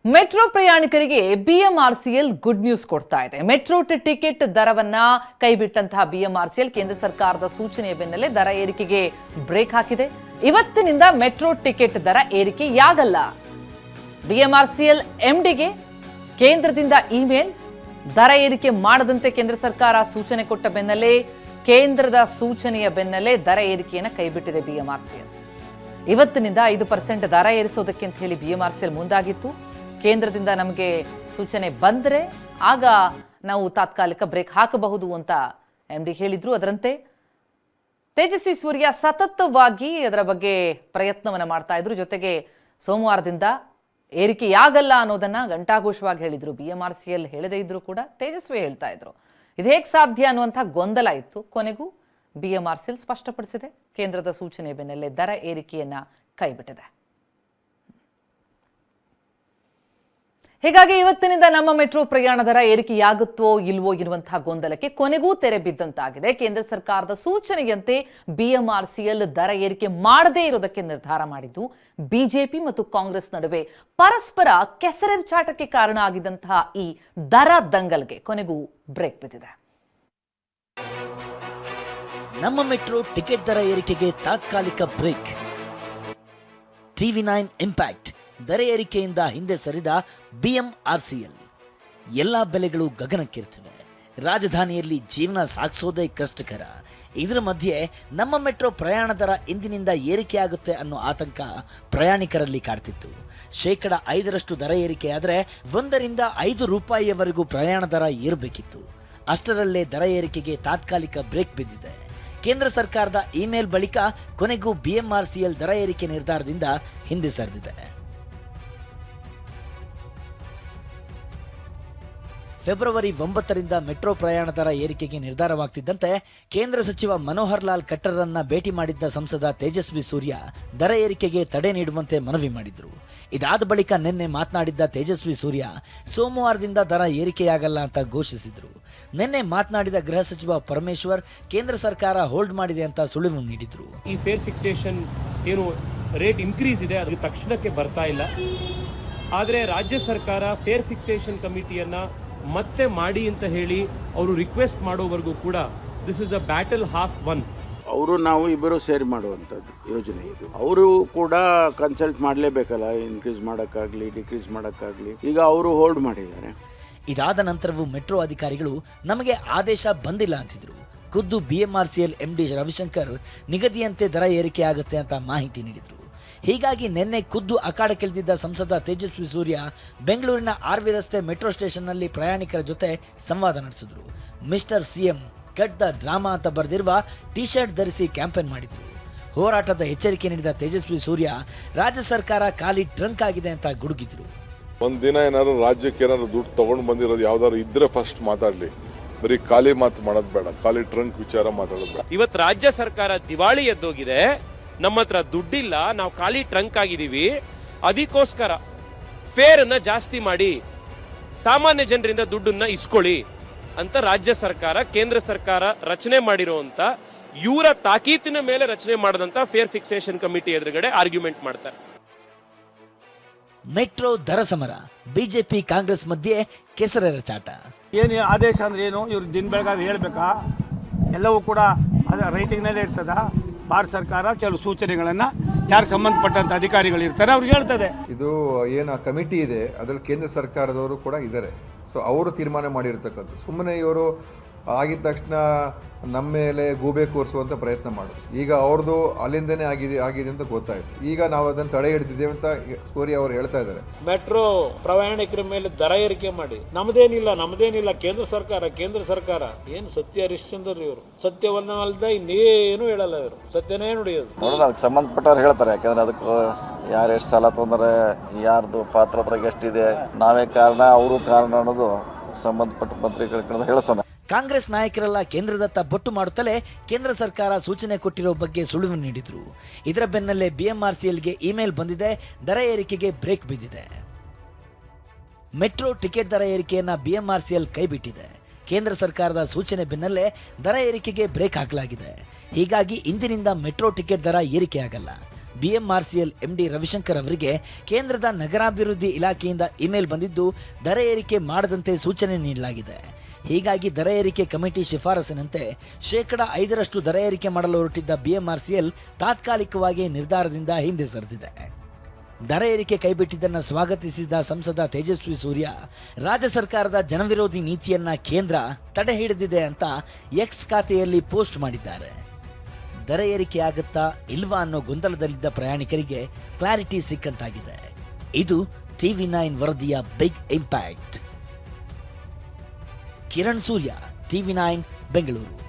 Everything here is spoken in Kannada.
ಮೆಟ್ರೋ ಪ್ರಯಾಣಿಕರಿಗೆ ಬಿಎಂಆರ್ಸಿಎಲ್ ಗುಡ್ ನ್ಯೂಸ್ ಕೊಡ್ತಾ ಇದೆ. ಮೆಟ್ರೋ ಟಿಕೆಟ್ ದರವನ್ನ ಕೈಬಿಟ್ಟಂತಹ ಬಿಎಂಆರ್ಸಿಎಲ್ ಕೇಂದ್ರ ಸರ್ಕಾರದ ಸೂಚನೆಯ ಬೆನ್ನಲ್ಲೇ ದರ ಏರಿಕೆಗೆ ಬ್ರೇಕ್ ಹಾಕಿದೆ. ಇವತ್ತಿನಿಂದ ಮೆಟ್ರೋ ಟಿಕೆಟ್ ದರ ಏರಿಕೆಯಾಗಲ್ಲ. ಬಿಎಂಆರ್ಸಿಎಲ್ ಎಂಡಿಗೆ ಕೇಂದ್ರದಿಂದ ಇಮೇಲ್, ದರ ಏರಿಕೆ ಮಾಡದಂತೆ ಕೇಂದ್ರ ಸರ್ಕಾರ ಸೂಚನೆ ಕೊಟ್ಟ ಬೆನ್ನಲ್ಲೇ ಕೇಂದ್ರದ ಸೂಚನೆಯ ಬೆನ್ನಲ್ಲೇ ದರ ಏರಿಕೆಯನ್ನು ಕೈಬಿಟ್ಟಿದೆ ಬಿಎಂಆರ್ಸಿಎಲ್. ಇವತ್ತಿನಿಂದ 5% ದರ ಏರಿಸೋದಕ್ಕೆ ಅಂತ ಹೇಳಿ ಬಿಎಂಆರ್ಸಿಎಲ್ ಮುಂದಾಗಿತ್ತು. ಕೇಂದ್ರದಿಂದ ನಮಗೆ ಸೂಚನೆ ಬಂದರೆ ಆಗ ನಾವು ತಾತ್ಕಾಲಿಕ ಬ್ರೇಕ್ ಹಾಕಬಹುದು ಅಂತ ಎಂಡಿ ಹೇಳಿದ್ರು. ಅದರಂತೆ ತೇಜಸ್ವಿ ಸೂರ್ಯ ಸತತವಾಗಿ ಅದರ ಬಗ್ಗೆ ಪ್ರಯತ್ನವನ್ನು ಮಾಡ್ತಾ ಇದ್ರು. ಜೊತೆಗೆ ಸೋಮವಾರದಿಂದ ಏರಿಕೆಯಾಗಲ್ಲ ಅನ್ನೋದನ್ನ ಗಂಟಾಘೋಷವಾಗಿ ಹೇಳಿದ್ರು. ಬಿಎಂಆರ್ಸಿಎಲ್ ಹೇಳದೇ ಇದ್ರು ಕೂಡ ತೇಜಸ್ವಿ ಹೇಳ್ತಾ ಇದ್ರು. ಇದು ಹೇಗೆ ಸಾಧ್ಯ ಅನ್ನುವಂಥ ಗೊಂದಲ ಇತ್ತು. ಕೊನೆಗೂ ಬಿಎಂಆರ್ಸಿಎಲ್ ಸ್ಪಷ್ಟಪಡಿಸಿದೆ, ಕೇಂದ್ರದ ಸೂಚನೆ ಬೆನ್ನಲ್ಲೇ ದರ ಏರಿಕೆಯನ್ನ ಕೈಬಿಟ್ಟಿದೆ. ಹೀಗಾಗಿ ಇವತ್ತಿನಿಂದ ನಮ್ಮ ಮೆಟ್ರೋ ಪ್ರಯಾಣ ದರ ಏರಿಕೆಯಾಗುತ್ತೋ ಇಲ್ವೋ ಎನ್ನುವಂತಹ ಗೊಂದಲಕ್ಕೆ ಕೊನೆಗೂ ತೆರೆ ಬಿದ್ದಂತಾಗಿದೆ. ಕೇಂದ್ರ ಸರ್ಕಾರದ ಸೂಚನೆಯಂತೆ ಬಿಎಂಆರ್ಸಿಎಲ್ ದರ ಏರಿಕೆ ಮಾಡದೇ ಇರೋದಕ್ಕೆ ನಿರ್ಧಾರ ಮಾಡಿದ್ದು ಬಿಜೆಪಿ ಮತ್ತು ಕಾಂಗ್ರೆಸ್ ನಡುವೆ ಪರಸ್ಪರ ಕೆಸರೆರಚಾಟಕ್ಕೆ ಕಾರಣ ಆಗಿದ್ದಂತಹ ಈ ದರ ದಂಗಲ್ಗೆ ಕೊನೆಗೂ ಬ್ರೇಕ್ ಬಿದ್ದಿದೆ. ನಮ್ಮ ಮೆಟ್ರೋ ಟಿಕೆಟ್ ದರ ಏರಿಕೆಗೆ ತಾತ್ಕಾಲಿಕ ಬ್ರೇಕ್. TV9 ಇಂಪ್ಯಾಕ್ಟ್ ದರ ಏರಿಕೆಯಿಂದ ಹಿಂದೆ ಸರಿದ ಬಿಎಂಆರ್ಸಿಎಲ್. ಎಲ್ಲ ಬೆಲೆಗಳು ಗಗನಕ್ಕೇರ್ತಿವೆ. ರಾಜಧಾನಿಯಲ್ಲಿ ಜೀವನ ಸಾಗಿಸೋದೇ ಕಷ್ಟಕರ. ಇದರ ಮಧ್ಯೆ ನಮ್ಮ ಮೆಟ್ರೋ ಪ್ರಯಾಣ ದರ ಇಂದಿನಿಂದ ಏರಿಕೆಯಾಗುತ್ತೆ ಅನ್ನೋ ಆತಂಕ ಪ್ರಯಾಣಿಕರಲ್ಲಿ ಕಾಡ್ತಿತ್ತು. 5% ದರ ಏರಿಕೆಯಾದರೆ 1 ರಿಂದ 5 ರೂಪಾಯಿಯವರೆಗೂ ಪ್ರಯಾಣ ದರ ಏರಬೇಕಿತ್ತು. ಅಷ್ಟರಲ್ಲೇ ದರ ಏರಿಕೆಗೆ ತಾತ್ಕಾಲಿಕ ಬ್ರೇಕ್ ಬಿದ್ದಿದೆ. ಕೇಂದ್ರ ಸರ್ಕಾರದ ಇಮೇಲ್ ಬಳಿಕ ಕೊನೆಗೂ ಬಿಎಂಆರ್ಸಿಎಲ್ ದರ ಏರಿಕೆ ನಿರ್ಧಾರದಿಂದ ಹಿಂದೆ ಸರಿದಿದೆ. ಫೆಬ್ರವರಿ 9ರಿಂದ ಮೆಟ್ರೋ ಪ್ರಯಾಣ ದರ ಏರಿಕೆಗೆ ನಿರ್ಧಾರವಾಗ್ತಿದ್ದಂತೆ ಕೇಂದ್ರ ಸಚಿವ ಮನೋಹರ್ ಲಾಲ್ ಖಟ್ಟರ್ರನ್ನ ಭೇಟಿ ಮಾಡಿದ್ದ ಸಂಸದ ತೇಜಸ್ವಿ ಸೂರ್ಯ ದರ ಏರಿಕೆಗೆ ತಡೆ ನೀಡುವಂತೆ ಮನವಿ ಮಾಡಿದ್ರು. ಇದಾದ ಬಳಿಕ ನಿನ್ನೆ ಮಾತನಾಡಿದ್ದ ತೇಜಸ್ವಿ ಸೂರ್ಯ ಸೋಮವಾರದಿಂದ ದರ ಏರಿಕೆಯಾಗಲ್ಲ ಅಂತ ಘೋಷಿಸಿದ್ರು. ನಿನ್ನೆ ಮಾತನಾಡಿದ ಗೃಹ ಸಚಿವ ಪರಮೇಶ್ವರ್ ಕೇಂದ್ರ ಸರ್ಕಾರ ಹೋಲ್ಡ್ ಮಾಡಿದೆ ಅಂತ ಸುಳಿವು ನೀಡಿದ್ರು. ಈ ಫೇರ್ ಫಿಕ್ಸೇಷನ್ ಏನು ರೇಟ್ ಇನ್ಕ್ರೀಸ್ ಇದೆ ಅದು ತಕ್ಷಣಕ್ಕೆ ಬರ್ತಾ ಇಲ್ಲ. ಆದರೆ ರಾಜ್ಯ ಸರ್ಕಾರ ಫೇರ್ ಫಿಕ್ಸೇಷನ್ ಕಮಿಟಿಯನ್ನ ಮತ್ತೆ ಮಾಡಿ ಅಂತ ಹೇಳಿ ಅವರು ರಿಕ್ವೆಸ್ಟ್ ಮಾಡೋವರೆಗೂ ಕೂಡ this is a battle half one. ಅವರು ನಾವು ಇಬ್ಬರು ಸೇರಿ ಮಾಡುವಂಥದ್ದು ಯೋಜನೆ ಇದು. ಅವರು ಕೂಡ ಕನ್ಸಲ್ಟ್ ಮಾಡಲೇಬೇಕಲ್ಲ, ಇನ್ಕ್ರೀಸ್ ಮಾಡೋಕ್ಕಾಗಲಿ ಡಿಕ್ರೀಸ್ ಮಾಡೋಕ್ಕಾಗಲಿ. ಈಗ ಅವರು ಹೋಲ್ಡ್ ಮಾಡಿದ್ದಾರೆ. ಇದಾದ ನಂತರವೂ ಮೆಟ್ರೋ ಅಧಿಕಾರಿಗಳು ನಮಗೆ ಆದೇಶ ಬಂದಿಲ್ಲ ಅಂತಿದ್ರು. ಖುದ್ದು ಬಿಎಂಆರ್ಸಿಎಲ್ ಎಂಡಿ ರವಿಶಂಕರ್ ನಿಗದಿಯಂತೆ ದರ ಏರಿಕೆ ಆಗುತ್ತೆ ಅಂತ ಮಾಹಿತಿ ನೀಡಿದ್ರು. ಹೀಗಾಗಿ ನಿನ್ನೆ ಖುದ್ದು ಅಖಾಡಕ್ಕಿಳಿದಿದ್ದ ಸಂಸದ ತೇಜಸ್ವಿ ಸೂರ್ಯ ಬೆಂಗಳೂರಿನ ಆರ್ವಿ ರಸ್ತೆ ಮೆಟ್ರೋ ಸ್ಟೇಷನ್ನಲ್ಲಿ ಪ್ರಯಾಣಿಕರ ಜೊತೆ ಸಂವಾದ ನಡೆಸಿದ್ರು. Mister CM cut the drama ಅಂತ ಬರೆದಿರುವ ಟಿ ಶರ್ಟ್ ಧರಿಸಿ ಕ್ಯಾಂಪೇನ್ ಮಾಡಿದ್ರು. ಹೋರಾಟದ ಎಚ್ಚರಿಕೆ ನೀಡಿದ ತೇಜಸ್ವಿ ಸೂರ್ಯ ರಾಜ್ಯ ಸರ್ಕಾರ ಖಾಲಿ ಟ್ರಂಕ್ ಆಗಿದೆ ಅಂತ ಗುಡುಗಿದ್ರು. ಒಂದಿನ ಏನಾದ್ರು ರಾಜ್ಯಕ್ಕೆ ಏನಾದ್ರು ದುಡ್ಡು ತಗೊಂಡು ಬಂದಿರೋದು ಯಾವ್ದಾದ್ರು ಇದ್ರೆ ಫಸ್ಟ್ ಮಾತಾಡ್ಲಿ, ಬರೀ ಖಾಲಿ ಮಾತು ಮಾಡೋದು ಬೇಡ, ಖಾಲಿ ಟ್ರಂಕ್ ವಿಚಾರ ಮಾತಾಡೋದು ಬೇಡ. ಇವತ್ತು ರಾಜ್ಯ ಸರ್ಕಾರ ದಿವಾಳಿ ಎದ್ದೋಗಿದೆ. ನಮ್ಮ ಹತ್ರ ದುಡ್ಡಿಲ್ಲ, ನಾವು ಖಾಲಿ ಟ್ರಂಕ್ ಆಗಿದ್ದೀವಿ, ಅದಕ್ಕೋಸ್ಕರ ಫೇರ್ ಅನ್ನ ಜಾಸ್ತಿ ಮಾಡಿ ಸಾಮಾನ್ಯ ಜನರಿಂದ ದುಡ್ಡನ್ನ ಇಸ್ಕೊಳ್ಳಿ ಅಂತ ರಾಜ್ಯ ಸರ್ಕಾರ ಕೇಂದ್ರ ಸರ್ಕಾರ ರಚನೆ ಮಾಡಿರುವಂತ ಇವರ ತಾಕೀತಿನ ಮೇಲೆ ರಚನೆ ಮಾಡಿದಂತ ಫೇರ್ ಫಿಕ್ಸೇಷನ್ ಕಮಿಟಿ ಎದುರುಗಡೆ ಆರ್ಗ್ಯುಮೆಂಟ್ ಮಾಡ್ತಾರೆ. ಮೆಟ್ರೋ ದರ ಸಮರ, ಬಿಜೆಪಿ ಕಾಂಗ್ರೆಸ್ ಮಧ್ಯೆ ಕೆಸರೆರಚಾಟ. ಏನು ಆದೇಶ ಅಂದ್ರೆ ಏನು? ಇವ್ರು ದಿನ ಬೆಳಗಾದ್ರೆ ಹೇಳ್ಬೇಕಾ? ಎಲ್ಲವೂ ಕೂಡ ರೈಟಿಂಗ್ನಲ್ಲೇ ಇರ್ತದ. ಭಾರತ ಸರ್ಕಾರ ಕೆಲವು ಸೂಚನೆಗಳನ್ನು ಯಾರು ಸಂಬಂಧಪಟ್ಟಂತ ಅಧಿಕಾರಿಗಳು ಇರ್ತಾರೆ ಅವ್ರಿಗೆ ಹೇಳ್ತದೆ. ಇದು ಏನು ಕಮಿಟಿ ಇದೆ ಅದರಲ್ಲಿ ಕೇಂದ್ರ ಸರ್ಕಾರದವರು ಕೂಡ ಇದ್ದಾರೆ. ಸೊ ಅವರು ತೀರ್ಮಾನ ಮಾಡಿರ್ತಕ್ಕಂಥ, ಸುಮ್ಮನೆ ಇವರು ಆಗಿದ ತಕ್ಷಣ ನಮ್ಮ ಮೇಲೆ ಗೂಬೆ ಕೂರಿಸುವಂಥ ಪ್ರಯತ್ನ ಮಾಡೋದು. ಈಗ ಅವ್ರದ್ದು ಅಲ್ಲಿಂದನೇ ಆಗಿದೆ ಅಂತ ಗೊತ್ತಾಯ್ತು. ಈಗ ನಾವು ಅದನ್ನು ತಡೆ ಹಿಡಿದಿದ್ದೇವೆ ಅಂತ ಸೂರ್ಯ ಅವರು ಹೇಳ್ತಾ ಇದ್ದಾರೆ. ಮೆಟ್ರೋ ಪ್ರಯಾಣಿಕರ ಮೇಲೆ ದರ ಏರಿಕೆ ಮಾಡಿ ನಮ್ದೇನಿಲ್ಲ ಕೇಂದ್ರ ಸರ್ಕಾರ ಏನು ಸತ್ಯ ಹರಿಶ್ಚಂದ್ರ ಇವರು ಸತ್ಯವನ್ನಲ್ದ ಇನ್ನೇನು ಹೇಳಲ್ಲ. ಇವರು ಸತ್ಯನೇ ನುಡಿಯೋದು. ಅದಕ್ಕೆ ಸಂಬಂಧಪಟ್ಟವ್ರು ಹೇಳ್ತಾರೆ. ಯಾಕಂದ್ರೆ ಅದಕ್ಕೆ ಯಾರು ಎಷ್ಟು ಸಾಲ ತೊಂದರೆ, ಯಾರ್ದು ಪಾತ್ರದ್ರಾಗ ಎಷ್ಟಿದೆ, ನಾವೇ ಕಾರಣ ಅವರು ಕಾರಣ ಅನ್ನೋದು ಸಂಬಂಧಪಟ್ಟ ಮಂತ್ರಿಗಳ ಹೇಳಿಸೋಣ. ಕಾಂಗ್ರೆಸ್ ನಾಯಕರೆಲ್ಲ ಕೇಂದ್ರದತ್ತ ಬೊಟ್ಟು ಮಾಡುತ್ತಲೇ ಕೇಂದ್ರ ಸರ್ಕಾರ ಸೂಚನೆ ಕೊಟ್ಟಿರೋ ಬಗ್ಗೆ ಸುಳಿವು ನೀಡಿದ್ರು. ಇದರ ಬೆನ್ನಲ್ಲೇ ಬಿಎಂಆರ್ಸಿಎಲ್ಗೆ ಇಮೇಲ್ ಬಂದಿದೆ, ದರ ಏರಿಕೆಗೆ ಬ್ರೇಕ್ ಬಿದ್ದಿದೆ. ಮೆಟ್ರೋ ಟಿಕೆಟ್ ದರ ಏರಿಕೆಯನ್ನ ಬಿಎಂಆರ್ಸಿಎಲ್ ಕೈಬಿಟ್ಟಿದೆ. ಕೇಂದ್ರ ಸರ್ಕಾರದ ಸೂಚನೆ ಬೆನ್ನಲ್ಲೇ ದರ ಏರಿಕೆಗೆ ಬ್ರೇಕ್ ಹಾಕಲಾಗಿದೆ. ಹೀಗಾಗಿ ಇಂದಿನಿಂದ ಮೆಟ್ರೋ ಟಿಕೆಟ್ ದರ ಏರಿಕೆಯಾಗಲ್ಲ. BMRCL MD ರವಿಶಂಕರ್ ಅವರಿಗೆ ಕೇಂದ್ರದ ನಗರಾಭಿವೃದ್ಧಿ ಇಲಾಖೆಯಿಂದ ಇಮೇಲ್ ಬಂದಿದ್ದು ದರ ಏರಿಕೆ ಮಾಡದಂತೆ ಸೂಚನೆ ನೀಡಲಾಗಿದೆ. ಹೀಗಾಗಿ ದರ ಏರಿಕೆ ಕಮಿಟಿ ಶಿಫಾರಸಿನಂತೆ 5% ದರ ಏರಿಕೆ ಮಾಡಲು ಹೊರಟಿದ್ದ BMRCL ತಾತ್ಕಾಲಿಕವಾಗಿ ನಿರ್ಧಾರದಿಂದ ಹಿಂದೆ ಸರಿದಿದೆ. ದರ ಏರಿಕೆ ಕೈಬಿಟ್ಟಿದ್ದನ್ನು ಸ್ವಾಗತಿಸಿದ ಸಂಸದ ತೇಜಸ್ವಿ ಸೂರ್ಯ, ರಾಜ್ಯ ಸರ್ಕಾರದ ಜನವಿರೋಧಿ ನೀತಿಯನ್ನ ಕೇಂದ್ರ ತಡೆ ಹಿಡಿದಿದೆ ಅಂತ ಎಕ್ಸ್ ಖಾತೆಯಲ್ಲಿ ಪೋಸ್ಟ್ ಮಾಡಿದ್ದಾರೆ. ದರ ಏರಿಕೆ ಆಗುತ್ತಾ ಇಲ್ವಾ ಅನ್ನೋ ಗೊಂದಲದಲ್ಲಿದ್ದ ಪ್ರಯಾಣಿಕರಿಗೆ ಕ್ಲಾರಿಟಿ ಸಿಕ್ಕಂತಾಗಿದೆ. ಇದು TV9 ವರದಿಯ ಬಿಗ್ ಇಂಪ್ಯಾಕ್ಟ್. ಕಿರಣ್ ಸೂರ್ಯ, TV9 ಬೆಂಗಳೂರು.